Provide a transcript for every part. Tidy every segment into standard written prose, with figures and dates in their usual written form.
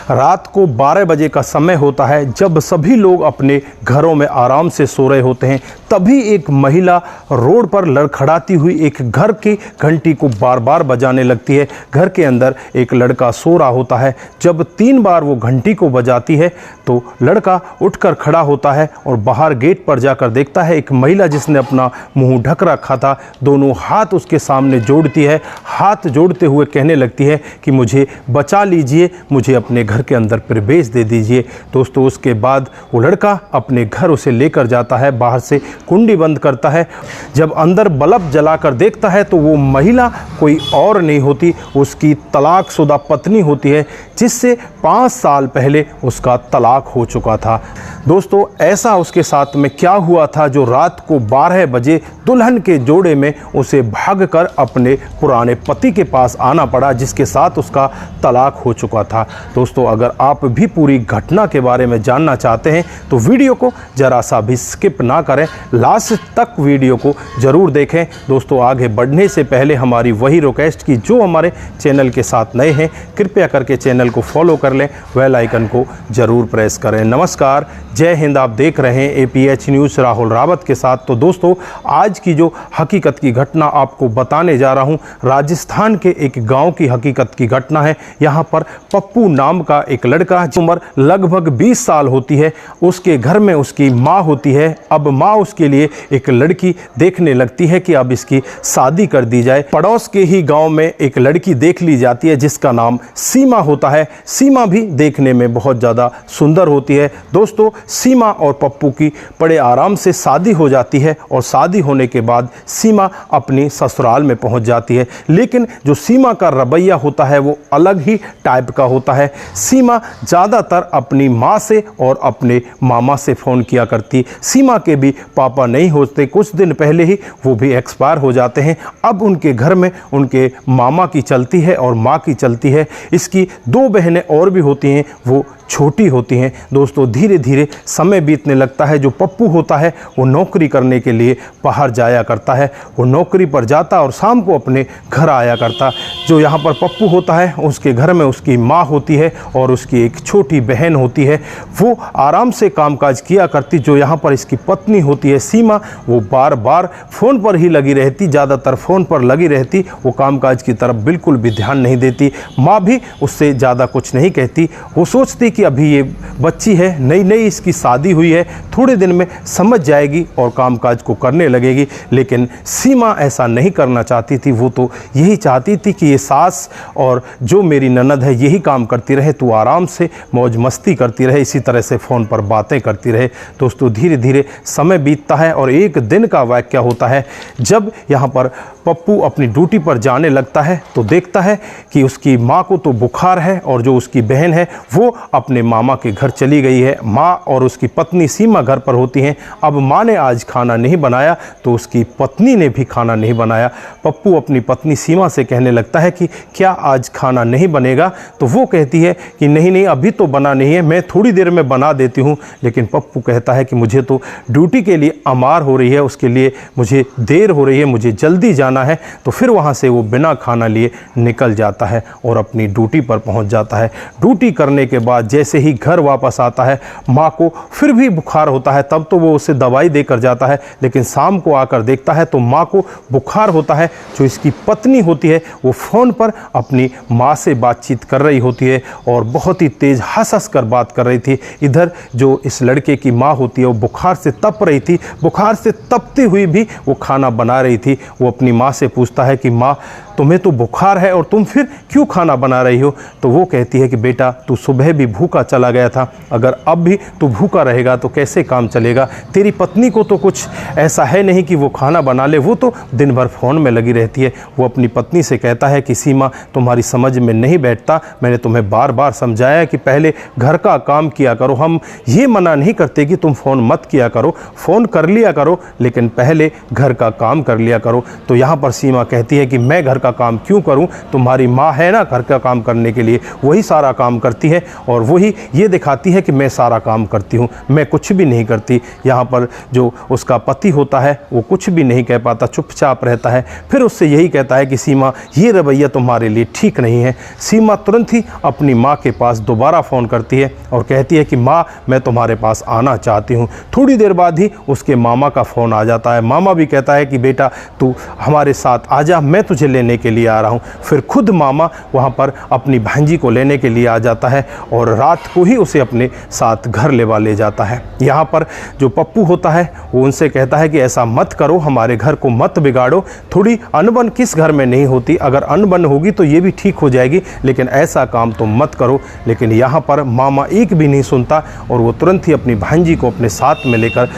रात को 12 बजे का समय होता है, जब सभी लोग अपने घरों में आराम से सो रहे होते हैं, तभी एक महिला रोड पर लड़खड़ाती हुई एक घर की घंटी को बार बार बजाने लगती है। घर के अंदर एक लड़का सो रहा होता है। जब 3 बार वो घंटी को बजाती है तो लड़का उठकर खड़ा होता है और बाहर गेट पर जाकर देखता है एक महिला जिसने अपना मुंह ढक रखा था, दोनों हाथ उसके सामने जोड़ती है। हाथ जोड़ते हुए कहने लगती है कि मुझे बचा लीजिए, मुझे अपने घर के अंदर प्रवेश दे दीजिए। दोस्तों, उसके बाद वो लड़का अपने घर उसे लेकर जाता है, बाहर से कुंडी बंद करता है। जब अंदर बल्ब जलाकर देखता है तो वो महिला कोई और नहीं होती, उसकी तलाकशुदा पत्नी होती है, जिससे 5 साल पहले उसका तलाक हो चुका था। दोस्तों, ऐसा उसके साथ में क्या हुआ था जो रात को 12 बजे दुल्हन के जोड़े में उसे भागकर अपने पुराने पति के पास आना पड़ा, जिसके साथ उसका तलाक हो चुका था। दोस्तों, अगर आप भी पूरी घटना के बारे में जानना चाहते हैं तो वीडियो को ज़रा सा भी स्किप ना करें, लास्ट तक वीडियो को ज़रूर देखें। दोस्तों, आगे बढ़ने से पहले हमारी वही रिक्वेस्ट कि जो हमारे चैनल के साथ नए हैं, कृपया करके चैनल को फॉलो कर लें, बेल आइकन को ज़रूर प्रेस करें। नमस्कार, जय हिंद। आप देख रहे हैं APH न्यूज़ राहुल रावत के साथ। तो दोस्तों, आज की जो हकीकत की घटना आपको बताने जा रहा हूं, राजस्थान के एक गांव की हकीकत की घटना है। यहां पर पप्पू नाम का एक लड़का, जिसकी उम्र लगभग 20 साल होती है, उसके घर में उसकी माँ होती है। अब माँ उसके लिए एक लड़की देखने लगती है कि अब इसकी शादी कर दी जाए। पड़ोस के ही गाँव में एक लड़की देख ली जाती है जिसका नाम सीमा होता है। सीमा भी देखने में बहुत ज़्यादा सुंदर होती है। दोस्तों, सीमा और पप्पू की बड़े आराम से शादी हो जाती है और शादी होने के बाद सीमा अपनी ससुराल में पहुंच जाती है। लेकिन जो सीमा का रवैया होता है वो अलग ही टाइप का होता है। सीमा ज़्यादातर अपनी माँ से और अपने मामा से फ़ोन किया करती। सीमा के भी पापा नहीं होते, कुछ दिन पहले ही वो भी एक्सपायर हो जाते हैं। अब उनके घर में उनके मामा की चलती है और माँ की चलती है। इसकी 2 बहनें और भी होती हैं, वो छोटी होती हैं। दोस्तों, धीरे धीरे समय बीतने लगता है। जो पप्पू होता है वो नौकरी करने के लिए बाहर जाया करता है। वो नौकरी पर जाता और शाम को अपने घर आया करता। जो यहाँ पर पप्पू होता है उसके घर में उसकी माँ होती है और उसकी एक छोटी बहन होती है। वो आराम से कामकाज किया करती। जो यहाँ पर इसकी पत्नी होती है सीमा, वो बार बार फ़ोन पर ही लगी रहती, ज़्यादातर फ़ोन पर लगी रहती। वो कामकाज की तरफ बिल्कुल भी ध्यान नहीं देती। माँ भी उससे ज़्यादा कुछ नहीं कहती। वो सोचती कि अभी ये बच्ची है, नई नई इसकी शादी हुई है, थोड़े दिन में समझ जाएगी और कामकाज को करने लगेगी। लेकिन सीमा ऐसा नहीं करना चाहती थी। वो तो यही चाहती थी कि ये सास और जो मेरी ननद है यही काम करती रहे, तू आराम से मौज मस्ती करती रहे, इसी तरह से फ़ोन पर बातें करती रहे। दोस्तों, धीरे धीरे समय बीतता है और एक दिन का वाक़या होता है। जब यहाँ पर पप्पू अपनी ड्यूटी पर जाने लगता है तो देखता है कि उसकी माँ को तो बुखार है और जो उसकी बहन है वो अपने मामा के घर चली गई है। माँ और उसकी पत्नी सीमा घर पर होती हैं। अब माँ ने आज खाना नहीं बनाया तो उसकी पत्नी ने भी खाना नहीं बनाया। पप्पू अपनी पत्नी सीमा से कहने लगता है कि क्या आज खाना नहीं बनेगा? तो वो कहती है कि नहीं नहीं, अभी तो बना नहीं है, मैं थोड़ी देर में बना देती हूँ। लेकिन पप्पू कहता है कि मुझे तो ड्यूटी के लिए अमार हो रही है, उसके लिए मुझे देर हो रही है, मुझे जल्दी जाना है। तो फिर वहाँ से वो बिना खाना लिए निकल जाता है और अपनी ड्यूटी पर पहुँच जाता है। ड्यूटी करने के बाद जैसे ही घर वापस आता है, माँ को फिर भी बुखार होता है। तब तो वो उसे दवाई देकर जाता है, लेकिन शाम को आकर देखता है तो माँ को बुखार होता है। जो इसकी पत्नी होती है वो फ़ोन पर अपनी माँ से बातचीत कर रही होती है और बहुत ही तेज़ हंस हंस कर बात कर रही थी। इधर जो इस लड़के की माँ होती है वो बुखार से तप रही थी। बुखार से तपती हुई भी वो खाना बना रही थी। वो अपनी माँ से पूछता है कि माँ, तुम्हें तो बुखार है और तुम फिर क्यों खाना बना रही हो? तो वो कहती है कि बेटा, तू सुबह भी भूखा चला गया था, अगर अब भी तू भूखा रहेगा तो कैसे काम चलेगा? तेरी पत्नी को तो कुछ ऐसा है नहीं कि वो खाना बना ले, वो तो दिन भर फ़ोन में लगी रहती है। वो अपनी पत्नी से कहता है कि सीमा, तुम्हारी समझ में नहीं बैठता, मैंने तुम्हें बार बार समझाया कि पहले घर का काम किया करो। हम ये मना नहीं करते कि तुम फ़ोन मत किया करो, फ़ोन कर लिया करो, लेकिन पहले घर का काम कर लिया करो। तो यहाँ पर सीमा कहती है कि मैं घर का का काम क्यों करूं, तुम्हारी माँ है ना घर का काम करने के लिए, वही सारा काम करती है और वही ये दिखाती है कि मैं सारा काम करती हूँ, मैं कुछ भी नहीं करती। यहाँ पर जो उसका पति होता है वो कुछ भी नहीं कह पाता, चुपचाप रहता है। फिर उससे यही कहता है कि सीमा, ये रवैया तुम्हारे लिए ठीक नहीं है। सीमा तुरंत ही अपनी माँ के पास दोबारा फ़ोन करती है और कहती है कि माँ, मैं तुम्हारे पास आना चाहती हूँ। थोड़ी देर बाद ही उसके मामा का फ़ोन आ जाता है। मामा भी कहता है कि बेटा तू हमारे साथ आ जा, मैं तुझे लेने के लिए आ रहा हूँ। फिर खुद मामा वहाँ पर अपनी भांजी को लेने के लिए आ जाता है और रात को ही उसे अपने साथ घर ले जाता है। यहाँ पर जो पप्पू होता है वो उनसे कहता है कि ऐसा मत करो, हमारे घर को मत बिगाड़ो। थोड़ी अनबन किस घर में नहीं होती, अगर अनबन होगी तो ये भी ठीक हो जाएगी, लेकिन ऐसा काम तुम मत करो। लेकिन यहाँ पर मामा एक भी नहीं सुनता और वो तुरंत ही अपनी भांजी को अपने साथ में लेकर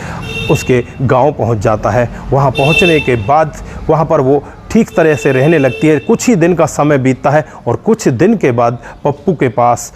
उसके गांव पहुंच जाता है। वहां पहुंचने के बाद वहां पर वो ठीक तरह से रहने लगती है। कुछ ही दिन का समय बीतता है और कुछ दिन के बाद पप्पू के पास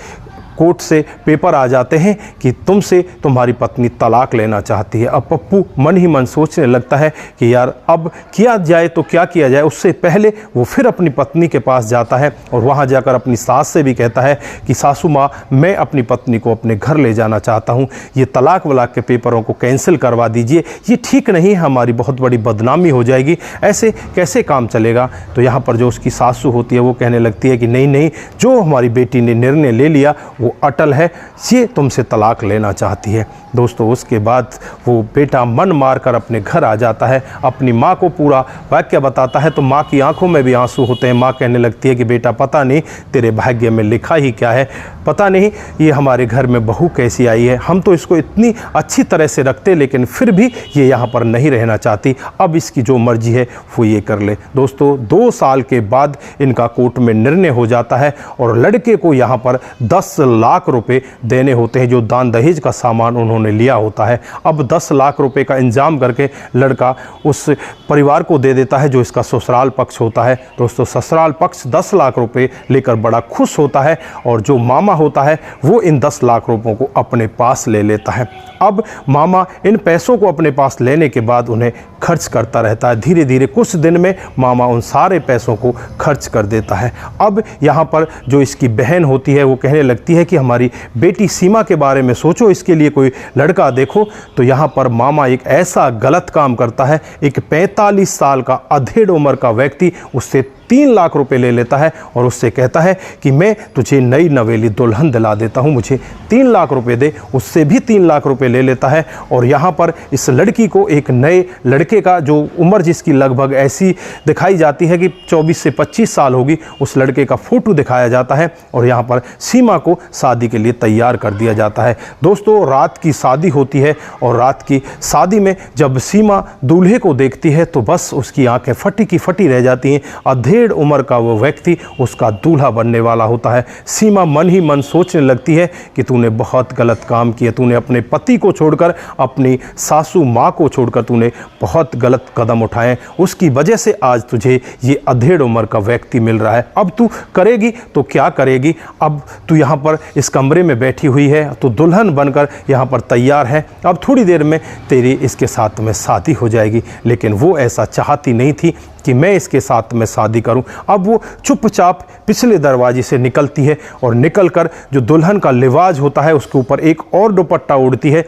कोर्ट से पेपर आ जाते हैं कि तुमसे तुम्हारी पत्नी तलाक लेना चाहती है। अब पप्पू मन ही मन सोचने लगता है कि यार अब किया जाए तो क्या किया जाए। उससे पहले वो फिर अपनी पत्नी के पास जाता है और वहाँ जाकर अपनी सास से भी कहता है कि सासू माँ, मैं अपनी पत्नी को अपने घर ले जाना चाहता हूँ, ये तलाक वलाक के पेपरों को कैंसिल करवा दीजिए, ये ठीक नहीं है, हमारी बहुत बड़ी बदनामी हो जाएगी, ऐसे कैसे काम चलेगा। तो यहाँ पर जो उसकी सासू होती है वो कहने लगती है कि नहीं नहीं, जो हमारी बेटी ने निर्णय ले लिया वो अटल है, ये तुमसे तलाक लेना चाहती है। दोस्तों उसके बाद वो बेटा मन मार कर अपने घर आ जाता है, अपनी माँ को पूरा वाक्य बताता है तो माँ की आंखों में भी आंसू होते हैं। माँ कहने लगती है कि बेटा पता नहीं तेरे भाग्य में लिखा ही क्या है, पता नहीं ये हमारे घर में बहू कैसी आई है, हम तो इसको इतनी अच्छी तरह से रखते लेकिन फिर भी ये यहाँ पर नहीं रहना चाहती, अब इसकी जो मर्जी है वो ये कर ले। दोस्तों 2 साल के बाद इनका कोर्ट में निर्णय हो जाता है और लड़के को यहाँ पर 10 लाख रुपए देने होते हैं, जो दान दहेज का सामान उन्होंने लिया होता है। अब 10 लाख रुपए का इंतजाम करके लड़का उस परिवार को दे देता है जो इसका ससुराल पक्ष होता है। दोस्तों ससुराल पक्ष 10 लाख रुपए लेकर बड़ा खुश होता है और जो मामा होता है वो इन 10 लाख रुपयों को अपने पास ले लेता है। अब मामा इन पैसों को अपने पास लेने के बाद उन्हें खर्च करता रहता है। धीरे धीरे कुछ दिन में मामा उन सारे पैसों को खर्च कर देता है। अब यहाँ पर जो इसकी बहन होती है वो कहने लगती है कि हमारी बेटी सीमा के बारे में सोचो, इसके लिए कोई लड़का देखो। तो यहाँ पर मामा एक ऐसा गलत काम करता है, एक 45 साल का अधेड़ उम्र का व्यक्ति उससे 3 लाख रुपए ले लेता है और उससे कहता है कि मैं तुझे नई नवेली दुल्हन दिला देता हूँ, मुझे 3 लाख रुपए दे। उससे भी 3 लाख रुपए ले लेता है और यहाँ पर इस लड़की को एक नए लड़के का, जो उम्र जिसकी लगभग ऐसी दिखाई जाती है कि 24 से 25 साल होगी, उस लड़के का फोटो दिखाया जाता है और यहाँ पर सीमा को शादी के लिए तैयार कर दिया जाता है। दोस्तों रात की शादी होती है और रात की शादी में जब सीमा दूल्हे को देखती है तो बस उसकी आंखें फटी की फटी रह जाती हैं। अधेड़ उम्र का वो व्यक्ति उसका दूल्हा बनने वाला होता है। सीमा मन ही मन सोचने लगती है कि तूने बहुत गलत काम किया, तूने अपने पति को छोड़कर, अपनी सासू माँ को छोड़कर तूने बहुत गलत कदम उठाए, उसकी वजह से आज तुझे ये अधेड़ उम्र का व्यक्ति मिल रहा है। अब तू करेगी तो क्या करेगी, अब तू यहाँ पर इस कमरे में बैठी हुई है, तो दुल्हन बनकर यहाँ पर तैयार है, अब थोड़ी देर में तेरी इसके साथ में शादी हो जाएगी। लेकिन वो ऐसा चाहती नहीं थी कि मैं इसके साथ में शादी करूं। अब वो चुपचाप पिछले दरवाजे से निकलती है और निकलकर जो दुल्हन का लिवाज होता है उसके ऊपर एक और दुपट्टा ओढ़ती है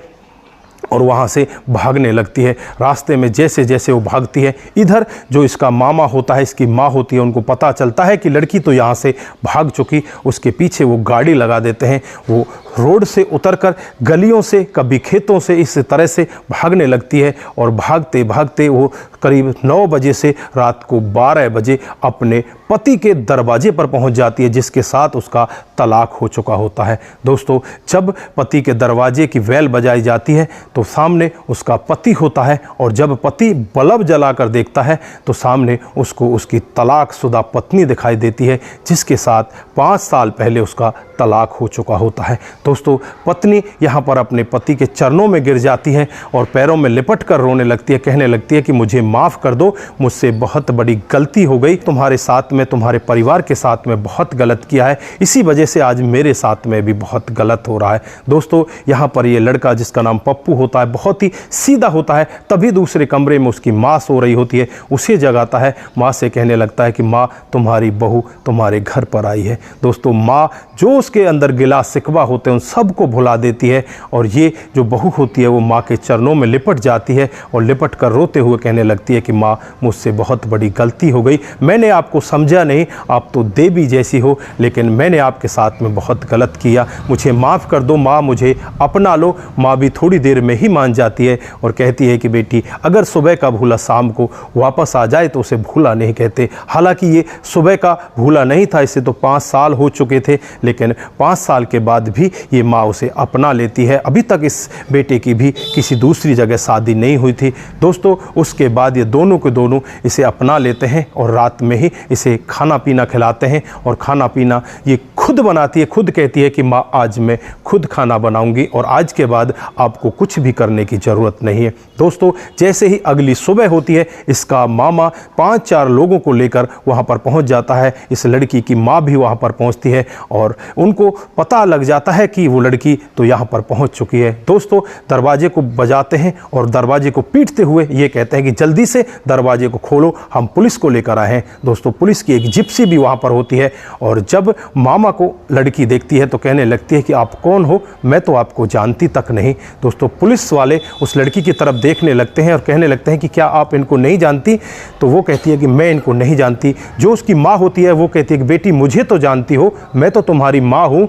और वहाँ से भागने लगती है। रास्ते में जैसे जैसे वो भागती है, इधर जो इसका मामा होता है, इसकी माँ होती है, उनको पता चलता है कि लड़की तो यहाँ से भाग चुकी। उसके पीछे वो गाड़ी लगा देते हैं, वो रोड से उतरकर गलियों से, कभी खेतों से, इस तरह से भागने लगती है और भागते भागते वो करीब 9 बजे से रात को 12 बजे अपने पति के दरवाजे पर पहुंच जाती है, जिसके साथ उसका तलाक हो चुका होता है। दोस्तों जब पति के दरवाजे की बेल बजाई जाती है तो सामने उसका पति होता है और जब पति बल्ब जलाकर देखता है तो सामने उसको उसकी तलाकशुदा पत्नी दिखाई देती है, जिसके साथ 5 साल पहले उसका तलाक हो चुका होता है। दोस्तों पत्नी यहाँ पर अपने पति के चरणों में गिर जाती है और पैरों में लिपट कर रोने लगती है, कहने लगती है कि मुझे माफ़ कर दो, मुझसे बहुत बड़ी गलती हो गई, तुम्हारे साथ में, तुम्हारे परिवार के साथ में बहुत गलत किया है, इसी वजह से आज मेरे साथ में भी बहुत गलत हो रहा है। दोस्तों यहाँ पर ये लड़का जिसका नाम पप्पू होता है बहुत ही सीधा होता है, तभी दूसरे कमरे में उसकी माँ सो रही होती है, उसे जगाता है, माँ से कहने लगता है कि माँ तुम्हारी बहू तुम्हारे घर पर आई है। दोस्तों माँ जो उसके अंदर गिला शिकवा होते हैं उन सबको भुला देती है और ये जो बहू होती है वो माँ के चरणों में लिपट जाती है और लिपट कर रोते हुए कहने लगती है कि माँ मुझसे बहुत बड़ी गलती हो गई, मैंने आपको समझा नहीं, आप तो देवी जैसी हो, लेकिन मैंने आपके साथ में बहुत गलत किया, मुझे माफ़ कर दो माँ, मुझे अपना लो। माँ भी थोड़ी देर में ही मान जाती है और कहती है कि बेटी अगर सुबह का भूला शाम को वापस आ जाए तो उसे भूला नहीं कहते। हालांकि ये सुबह का भूला नहीं था, इसे तो 5 साल हो चुके थे, लेकिन 5 साल के बाद भी ये माँ उसे अपना लेती है। अभी तक इस बेटे की भी किसी दूसरी जगह शादी नहीं हुई थी। दोस्तों उसके बाद ये दोनों के दोनों इसे अपना लेते हैं और रात में ही इसे खाना पीना खिलाते हैं और खाना पीना ये खुद बनाती है, खुद कहती है कि माँ आज मैं खुद खाना बनाऊंगी और आज के बाद आपको कुछ भी करने की ज़रूरत नहीं है। दोस्तों जैसे ही अगली सुबह होती है इसका मामा 5-4 लोगों को लेकर वहाँ पर पहुँच जाता है। इस लड़की की माँ भी वहाँ पर पहुँचती है और उनको पता लग जाता है कि वो लड़की तो यहाँ पर पहुँच चुकी है। दोस्तों दरवाजे को बजाते हैं और दरवाजे को पीटते हुए ये कहते हैं कि जल्दी से दरवाजे को खोलो, हम पुलिस को लेकर आए हैं। दोस्तों पुलिस की एक जिप्सी भी वहाँ पर होती है और जब मामा को लड़की देखती है तो कहने लगती है कि आप कौन हो, मैं तो आपको जानती तक नहीं। दोस्तों पुलिस वाले उस लड़की की तरफ देखने लगते हैं और कहने लगते हैं कि क्या आप इनको नहीं जानती? तो वो कहती है कि मैं इनको नहीं जानती। जो उसकी माँ होती है वो कहती है कि बेटी मुझे तो जानती हो, मैं तो तुम्हारी माँ हूँ।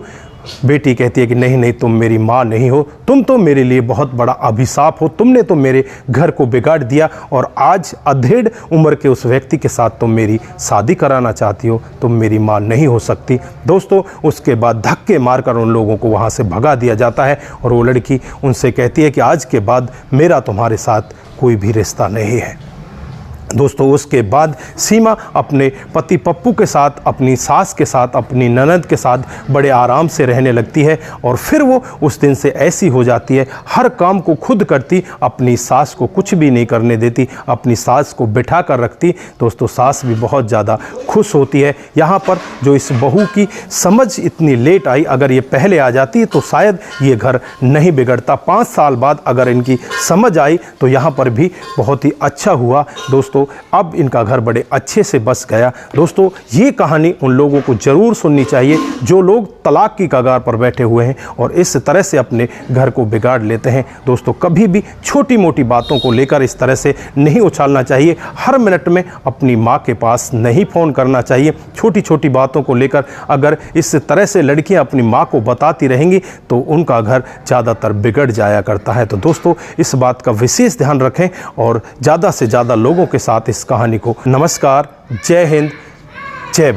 बेटी कहती है कि नहीं नहीं, तुम मेरी माँ नहीं हो, तुम तो मेरे लिए बहुत बड़ा अभिशाप हो, तुमने तो मेरे घर को बिगाड़ दिया और आज अधेड़ उम्र के उस व्यक्ति के साथ तुम मेरी शादी कराना चाहती हो, तुम मेरी माँ नहीं हो सकती। दोस्तों उसके बाद धक्के मारकर उन लोगों को वहाँ से भगा दिया जाता है और वो लड़की उनसे कहती है कि आज के बाद मेरा तुम्हारे साथ कोई भी रिश्ता नहीं है। दोस्तों उसके बाद सीमा अपने पति पप्पू के साथ, अपनी सास के साथ, अपनी ननद के साथ बड़े आराम से रहने लगती है और फिर वो उस दिन से ऐसी हो जाती है, हर काम को खुद करती, अपनी सास को कुछ भी नहीं करने देती, अपनी सास को बिठा कर रखती। दोस्तों सास भी बहुत ज़्यादा खुश होती है। यहाँ पर जो इस बहू की समझ इतनी लेट आई, अगर ये पहले आ जाती तो शायद ये घर नहीं बिगड़ता। 5 साल बाद अगर इनकी समझ आई तो यहाँ पर भी बहुत ही अच्छा हुआ। दोस्तों अब इनका घर बड़े अच्छे से बस गया। दोस्तों ये कहानी उन लोगों को ज़रूर सुननी चाहिए जो लोग तलाक की कगार पर बैठे हुए हैं और इस तरह से अपने घर को बिगाड़ लेते हैं। दोस्तों कभी भी छोटी मोटी बातों को लेकर इस तरह से नहीं उछालना चाहिए। हर मिनट में अपनी माँ के पास नहीं फ़ोन करना चाहिए। छोटी छोटी बातों को लेकर अगर इस तरह से लड़कियाँ अपनी माँ को बताती रहेंगी तो उनका घर ज़्यादातर बिगड़ जाया करता है। तो दोस्तों इस बात का विशेष ध्यान रखें और ज़्यादा से ज़्यादा लोगों के साथ इस कहानी को नमस्कार, जय हिंद, जय भारत।